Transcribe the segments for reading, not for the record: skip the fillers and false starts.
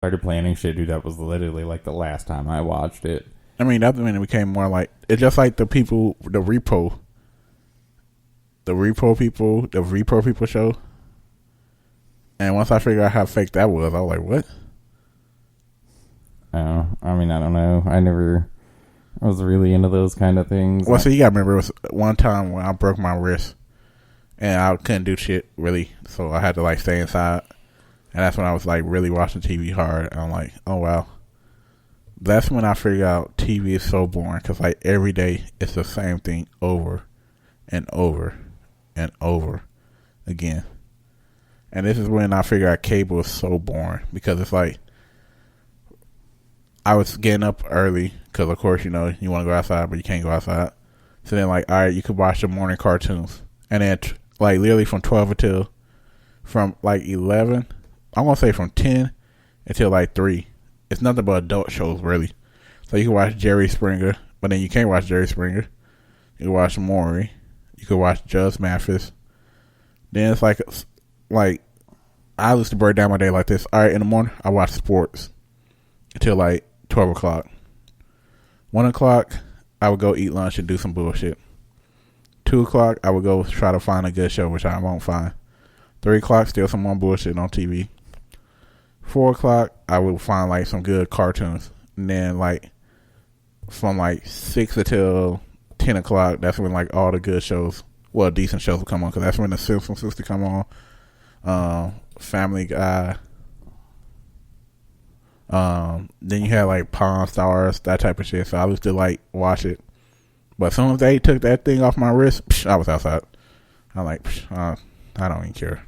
started planning shit, dude, that was literally like the last time I watched it. I mean, that's when it became more like it's just like the people, the repro people show. And once I figured out how fake that was, I was like, what? Oh, I mean, I don't know. I was really into those kind of things. Well, so you gotta remember, it was one time when I broke my wrist and I couldn't do shit really, so I had to like stay inside. And that's when I was like really watching TV hard. And I'm like, oh wow. That's when I figured out TV is so boring because like every day it's the same thing over and over and over again. And this is when I figured out cable is so boring because it's like I was getting up early because of course you know you want to go outside but you can't go outside. So then like all right, you could watch the morning cartoons and then like literally from 12 until from like 11. I'm gonna say from 10 until like 3. It's nothing but adult shows, really. So you can watch Jerry Springer, but then you can't watch Jerry Springer. You can watch Maury. You can watch Judge Mathis. Then it's like I used to break down my day like this. All right, in the morning, I watch sports until like 12 o'clock. 1 o'clock, I would go eat lunch and do some bullshit. 2 o'clock, I would go try to find a good show, which I won't find. 3 o'clock, still some more bullshit on TV. 4 o'clock, I would find like some good cartoons, and then like from like 6 until 10 o'clock, that's when like all the good shows, well, decent shows will come on because that's when the Simpsons used to come on, Family Guy. Then you had like Pawn Stars, that type of shit. So I used to like watch it, but as soon as they took that thing off my wrist, I was outside. I'm like, I don't even care.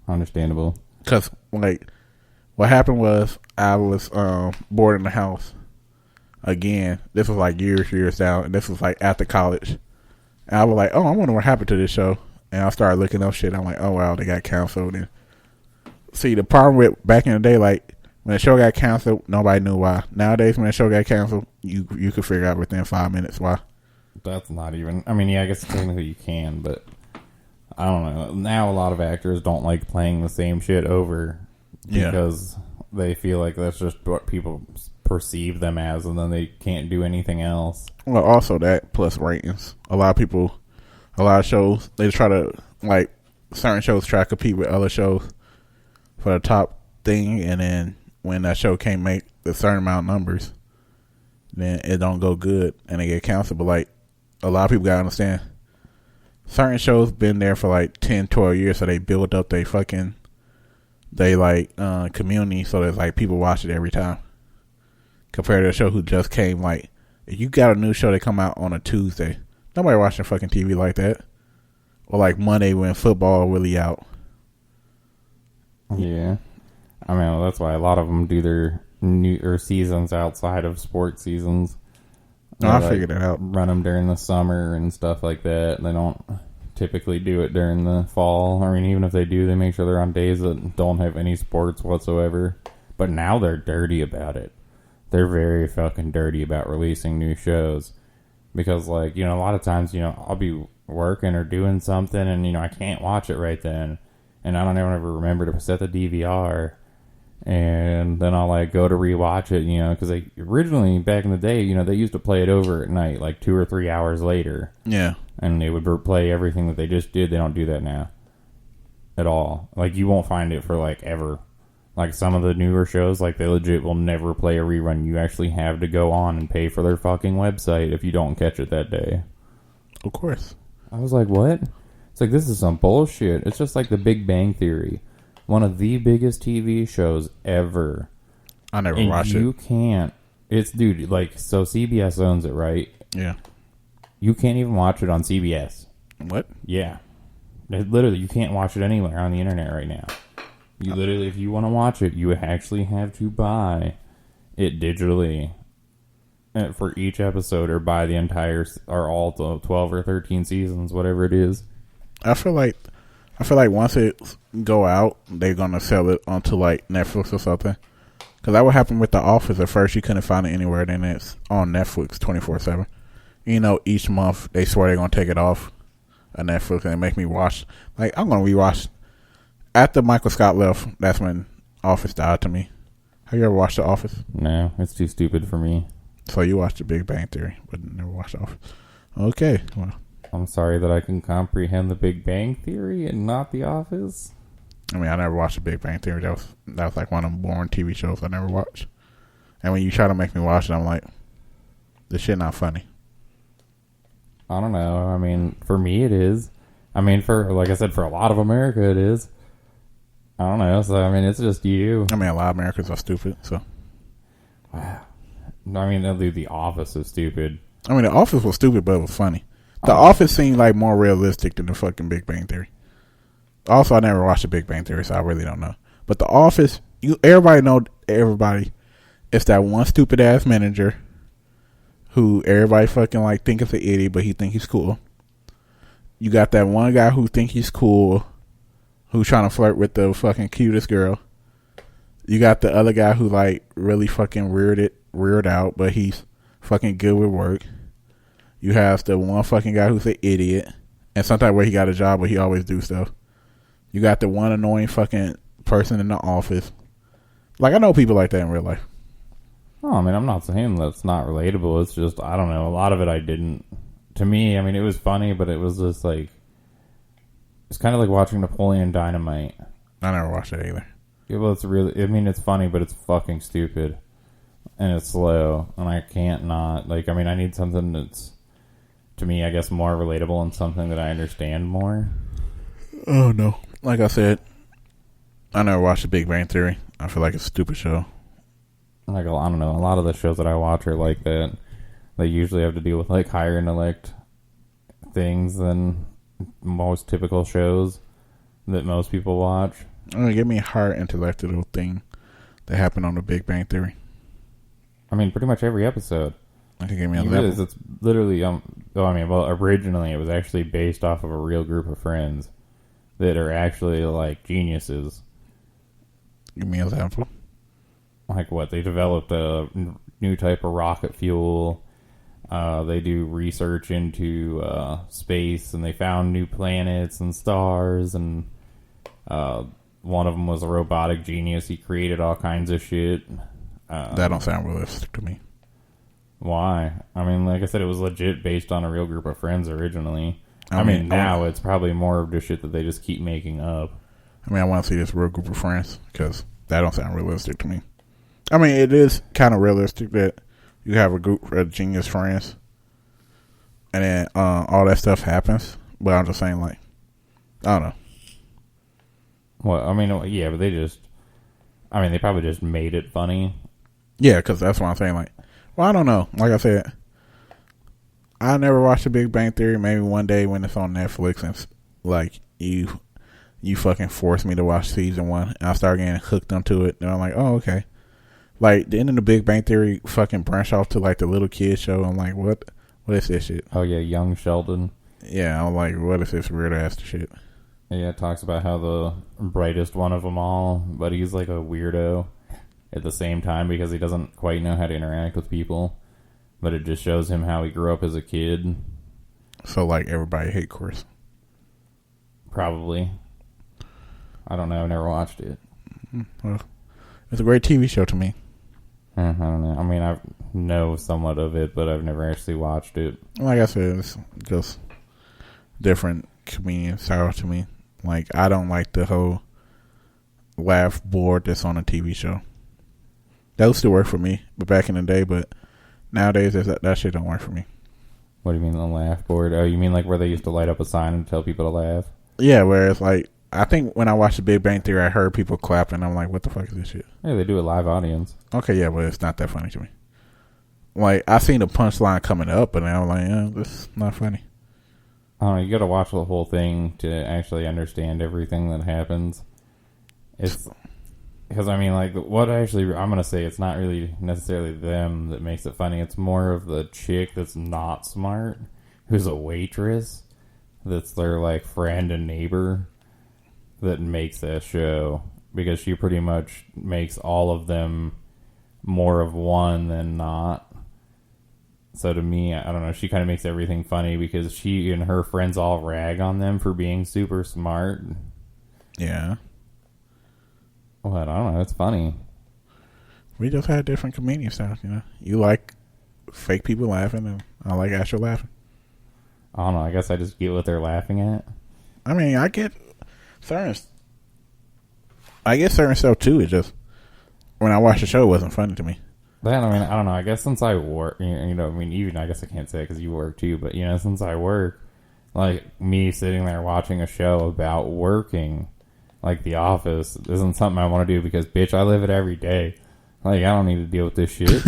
Understandable. Because like. What happened was I was bored in the house again. This was like years down, and this was like after college. And I was like, oh, I wonder what happened to this show. And I started looking up shit. I'm like, oh wow, they got canceled. And see, the problem with back in the day, like when the show got canceled, nobody knew why. Nowadays, when the show got canceled, you could figure out within 5 minutes why. That's not even. I mean, yeah, I guess technically you can, but I don't know. Now a lot of actors don't like playing the same shit over. Because they feel like that's just what people perceive them as, and then they can't do anything else. Well, also that plus ratings. A lot of shows, they try to like certain shows try to compete with other shows for the top thing, and then when that show can't make a certain amount of numbers, then it don't go good and they get canceled. But like a lot of people gotta understand, certain shows been there for like 10, 12 years, so they build up community, so there's like people watch it every time. Compared to a show who just came, like if you got a new show that come out on a Tuesday, nobody watching fucking TV like that. Or like Monday when football really out. Yeah, I mean that's why a lot of them do their new seasons outside of sports seasons. No, I figured that out. Run them during the summer and stuff like that. They don't typically do it during the fall. I mean, even if they do, they make sure they're on days that don't have any sports whatsoever. But now they're dirty about it. They're very fucking dirty about releasing new shows. Because, like, you know, a lot of times, you know, I'll be working or doing something and, you know, I can't watch it right then. And I don't ever remember to set the DVR. And then I'll, like, go to rewatch it, you know, because they originally, back in the day, you know, they used to play it over at night, like 2 or 3 hours later. Yeah. And they would replay everything that they just did. They don't do that now at all. Like, you won't find it for, like, ever. Like, some of the newer shows, like, they legit will never play a rerun. You actually have to go on and pay for their fucking website if you don't catch it that day. Of course. I was like, what? It's like, this is some bullshit. It's just like The Big Bang Theory. One of the biggest TV shows ever. I never watched it. You can't. It's, dude, like, so CBS owns it, right? Yeah. You can't even watch it on CBS. What? Yeah. Literally, you can't watch it anywhere on the internet right now. You literally, if you want to watch it, you actually have to buy it digitally for each episode, or buy the entire, or all 12 or 13 seasons, whatever it is. I feel like once it go out, they're gonna sell it onto like Netflix or something. Because that would happen with The Office. At first, you couldn't find it anywhere. Then it's on Netflix 24/7. You know, each month they swear they're gonna take it off of Netflix and make me watch. Like, I'm gonna rewatch. After Michael Scott left, that's when Office died to me. Have you ever watched The Office? No, it's too stupid for me. So you watched The Big Bang Theory, but never watched The Office. Okay. Well, I'm sorry that I can comprehend The Big Bang Theory and not The Office. I mean, I never watched The Big Bang Theory. That was like one of them boring TV shows I never watched. And when you try to make me watch it, I'm like, this shit not funny. I don't know. I mean, for me it is. I mean, like I said, for a lot of America it is. I don't know. So, I mean, it's just you. I mean, a lot of Americans are stupid, so. Wow. I mean, The Office is stupid. I mean, The Office was stupid, but it was funny. The Office seemed like more realistic than the fucking Big Bang Theory. Also, I never watched The Big Bang Theory, so I really don't know. But The Office, everybody know everybody. It's that one stupid ass manager who everybody fucking like think is an idiot, but he think he's cool. You got that one guy who think he's cool, who's trying to flirt with the fucking cutest girl. You got the other guy who like really fucking reared out, but he's fucking good with work. You have the one fucking guy who's an idiot, and sometimes where he got a job, but he always do stuff. You got the one annoying fucking person in the office. Like, I know people like that in real life. Oh, I mean, I'm not saying that's not relatable. It's just, I don't know. A lot of it I didn't. To me, I mean, it was funny, but it was just like, it's kind of like watching Napoleon Dynamite. I never watched that either. Yeah, well, it's really, I mean, it's funny, but it's fucking stupid. And it's slow. And I can't not, like, I mean, I need something that's, to me, I guess, more relatable and something that I understand more. Oh, no. Like I said, I never watched The Big Bang Theory. I feel like it's a stupid show. Like, I don't know, a lot of the shows that I watch are like that. They usually have to deal with, like, higher intellect things than most typical shows that most people watch. Give me a higher intellectual thing that happened on The Big Bang Theory. I mean, pretty much every episode. I can give me a level. It's literally, originally it was actually based off of a real group of friends that are actually, like, geniuses. Give me an example. Like what? They developed a new type of rocket fuel. They do research into space, and they found new planets and stars. And one of them was a robotic genius. He created all kinds of shit. That don't sound realistic to me. Why? I mean, like I said, it was legit based on a real group of friends originally. I mean, now it's probably more of the shit that they just keep making up. I mean, I want to see this real group of friends because that don't sound realistic to me. I mean, it is kind of realistic that you have a group of genius friends and then all that stuff happens. But I'm just saying, like, I don't know. Well, I mean, yeah, but they probably just made it funny. Yeah, because that's what I'm saying. Like, well, I don't know. Like I said, I never watched The Big Bang Theory. Maybe one day when it's on Netflix and, like, you fucking forced me to watch season 1 and I start getting hooked onto it. And I'm like, oh, okay. Like, the end of The Big Bang Theory fucking branch off to, like, the little kid show. I'm like, what is this shit? Oh, yeah, Young Sheldon. Yeah, I'm like, what is this weird-ass shit? Yeah, it talks about how the brightest one of them all, but he's, like, a weirdo at the same time because he doesn't quite know how to interact with people. But it just shows him how he grew up as a kid. So, like, everybody hate Chris? Probably. I don't know. I've never watched it. Well, it's a great TV show to me. I don't know. I mean, I know somewhat of it, but I've never actually watched it. Like I said, it's just different comedian style to me. Like, I don't like the whole laugh board that's on a TV show. That used to work for me, but back in the day. But nowadays, that shit don't work for me. What do you mean the laugh board? Oh, you mean like where they used to light up a sign and tell people to laugh? Yeah, where it's like, I think when I watched The Big Bang Theory, I heard people clapping. I'm like, what the fuck is this shit? Yeah, they do a live audience. Okay, yeah, but it's not that funny to me. Like, I seen the punchline coming up, but I'm like, yeah, this is not funny. I don't know, you gotta watch the whole thing to actually understand everything that happens. It's because, I mean, like, what actually, I'm gonna say it's not really necessarily them that makes it funny. It's more of the chick that's not smart, who's a waitress, that's their, like, friend and neighbor, that makes that show, because she pretty much makes all of them more of one than not. So to me, I don't know, she kind of makes everything funny because she and her friends all rag on them for being super smart. Yeah. Well, I don't know, it's funny. We just had different comedian styles, you know. You like fake people laughing, and I like actual laughing. I don't know. I guess I just get what they're laughing at. I mean, I get certain stuff too. It's just when I watched the show, it wasn't funny to me. Then, I mean, I don't know. I guess since I work, you know, I mean, even I guess I can't say it because you work too, but, you know, since I work, like, me sitting there watching a show about working, like The Office, isn't something I want to do because, bitch, I live it every day. Like, I don't need to deal with this shit.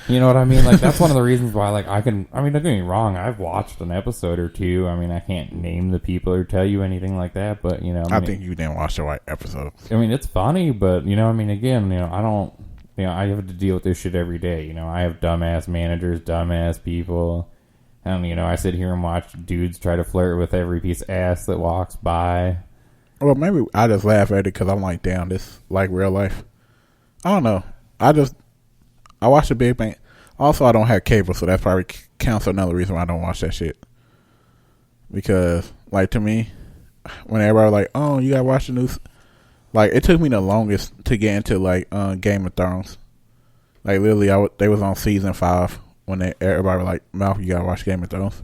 You know what I mean? Like, that's one of the reasons why, like, I mean, don't get me wrong, I've watched an episode or two. I mean, I can't name the people or tell you anything like that, but, you know. I think you didn't watch the right episode. I mean, it's funny, but, you know, I mean, again, you know, I don't, you know, I have to deal with this shit every day. You know, I have dumbass managers, dumbass people. And, you know, I sit here and watch dudes try to flirt with every piece of ass that walks by. Well, maybe I just laugh at it because I'm like, damn, this like real life. I don't know. I watch The Big Bang. Also, I don't have cable, so that probably counts for another reason why I don't watch that shit. Because, like, to me, when everybody was like, oh, you gotta watch the news. Like, it took me the longest to get into, like, Game of Thrones. Like, literally, they was on season 5 when everybody was like, Malcolm, you gotta watch Game of Thrones.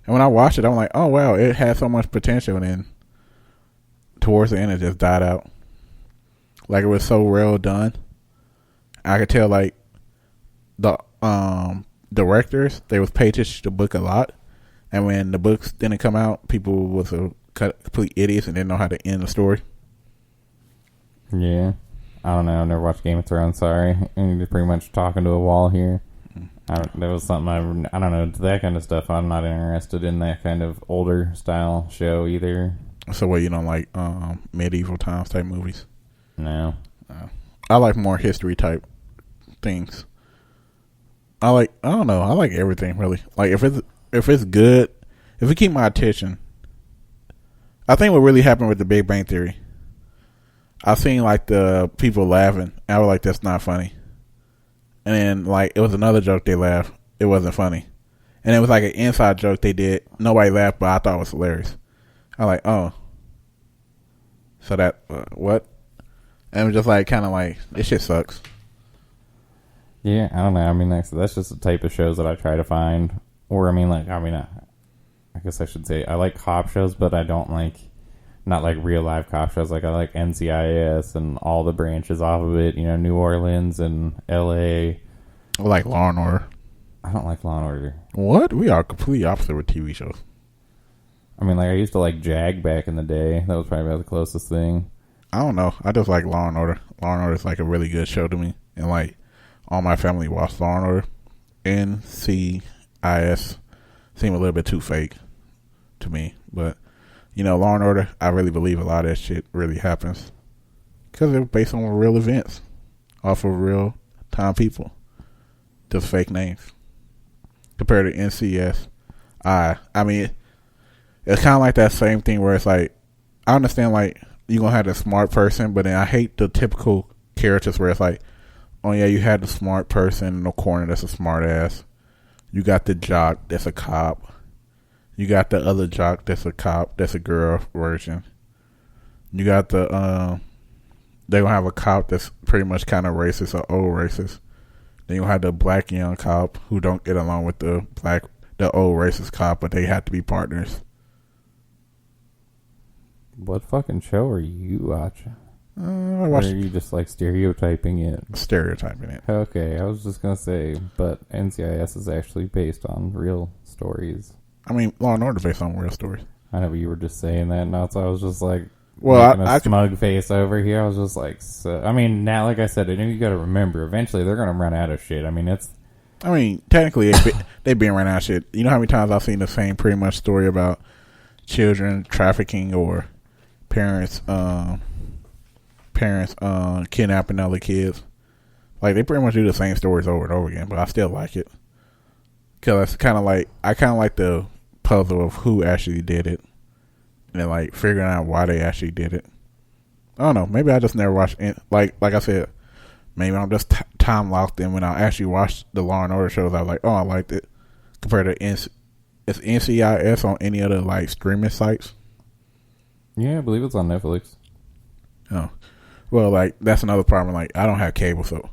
And when I watched it, I'm like, oh, wow, it had so much potential. And then towards the end, it just died out. Like, it was so well done. I could tell, like, the directors, they was paid attention to the book a lot. And when the books didn't come out, people was complete idiots and didn't know how to end the story. Yeah. I don't know. I've never watched Game of Thrones, sorry. You're pretty much talking to a wall here. There was something, I don't know, that kind of stuff. I'm not interested in that kind of older style show either. So what, you don't like medieval times type movies? No. I like more history type things. I don't know. I like everything really. Like if it's good, if it keep my attention. I think what really happened with The Big Bang Theory, I seen like the people laughing. I was like, that's not funny. And then like it was another joke they laughed. It wasn't funny. And it was like an inside joke they did. Nobody laughed, but I thought it was hilarious. I like, oh, so that what? And it was just like kind of like this shit sucks. Yeah, I don't know. I mean, that's just the type of shows that I try to find. Or, I guess I should say I like cop shows, but I don't like, not like real life cop shows. Like, I like NCIS and all the branches off of it. You know, New Orleans and L.A. I like Law and Order. I don't like Law and Order. What? We are completely opposite with TV shows. I mean, like, I used to like Jag back in the day. That was probably about the closest thing. I don't know. I just like Law and Order. Law and Order is like a really good show to me. And like, all my family watched Law and Order. NCIS seem a little bit too fake to me. But, you know, Law and Order, I really believe a lot of that shit really happens. Because they're based on real events. Off of real time people. Just fake names. Compared to NCS. I mean, it's kind of like that same thing where it's like, I understand like, you're going to have the smart person, but then I hate the typical characters where it's like, oh yeah, you had the smart person in the corner that's a smart ass. You got the jock that's a cop. You got the other jock that's a cop, that's a girl version. You got the they're gonna have a cop that's pretty much kind of racist or old racist. Then you'll have the black young cop who don't get along with the old racist cop, but they have to be partners. What fucking show are you watching? I watched. Or are you just like stereotyping it? Stereotyping it. Okay, I was just gonna say, but NCIS is actually based on real stories. I mean, Law and Order is based on real stories. I know, but you were just saying that, and so I was just like, well, making a smug face over here. I was just like, so, I mean, now, like I said, I know you got to remember, eventually they're gonna run out of shit. I mean, technically, they've been running out of shit. You know how many times I've seen the same pretty much story about children trafficking or parents kidnapping other kids. Like, they pretty much do the same stories over and over again, but I still like it. Because it's kind of like, I kind of like the puzzle of who actually did it. And then, like, figuring out why they actually did it. I don't know. Maybe I just never watched it. Like I said, maybe I'm just time locked in. When I actually watched the Law and Order shows, I was like, oh, I liked it. Compared to is NCIS on any other, like, streaming sites? Yeah, I believe it's on Netflix. Oh. Well, like, that's another problem. Like, I don't have cable, so